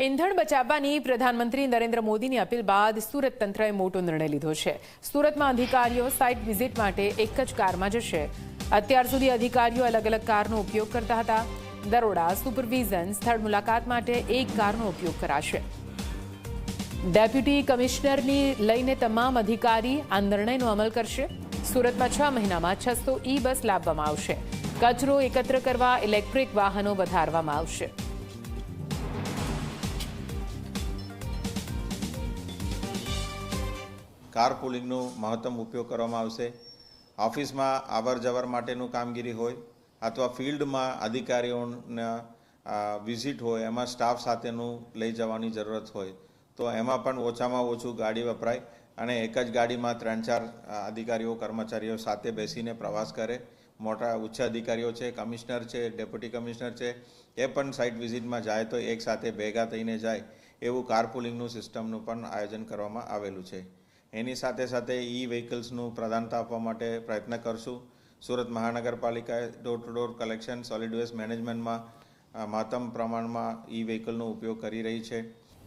ઈંધણ બચાવવાની પ્રધાનમંત્રી નરેન્દ્ર મોદીની અપીલ બાદ સુરત તંત્રએ મોટો નિર્ણય લીધો છે। સુરતમાં અધિકારીઓ સાઇટ વિઝિટ માટે એક જ કારમાં જશે। અત્યાર સુધી અધિકારીઓ અલગ અલગ કારનો ઉપયોગ કરતા હતા। દરોડા, સુપરવિઝન, સ્થળ મુલાકાત માટે એક કારનો ઉપયોગ કરાશે। ડેપ્યુટી કમિશનરની લઈને તમામ અધિકારી આ નિર્ણયનો અમલ કરશે। સુરતમાં 6 મહિનામાં 600 ઈ-બસ લાવવામાં આવશે। કચરો એકત્ર કરવા ઇલેક્ટ્રિક વાહનો વધારવામાં આવશે। કાર પુલિંગનો મહત્તમ ઉપયોગ કરવામાં આવશે। ઓફિસમાં અવર જવર માટેનું કામગીરી હોય અથવા ફિલ્ડમાં અધિકારીઓના વિઝિટ હોય એમાં સ્ટાફ સાથેનું લઈ જવાની જરૂરત હોય તો એમાં પણ ઓછામાં ઓછું ગાડી વપરાય અને એક જ ગાડીમાં 3-4 અધિકારીઓ કર્મચારીઓ સાથે બેસીને પ્રવાસ કરે। મોટા ઉચ્ચ અધિકારીઓ છે, કમિશનર છે, ડેપ્યુટી કમિશનર છે, એ પણ સાઇટ વિઝિટમાં જાય તો એક સાથે ભેગા થઈને જાય એવું કાર પુલિંગનું સિસ્ટમનું પણ આયોજન કરવામાં આવેલું છે। એની સાથે સાથે ઈ વ્હીકલ્સનું પ્રાધાન્યતા આપવા માટે પ્રયત્ન કરશું। સુરત મહાનગરપાલિકાએ door to door collection solid waste મેનેજમેન્ટમાં મહત્તમ પ્રમાણમાં ઈ વ્હીકલનો ઉપયોગ કરી રહી છે।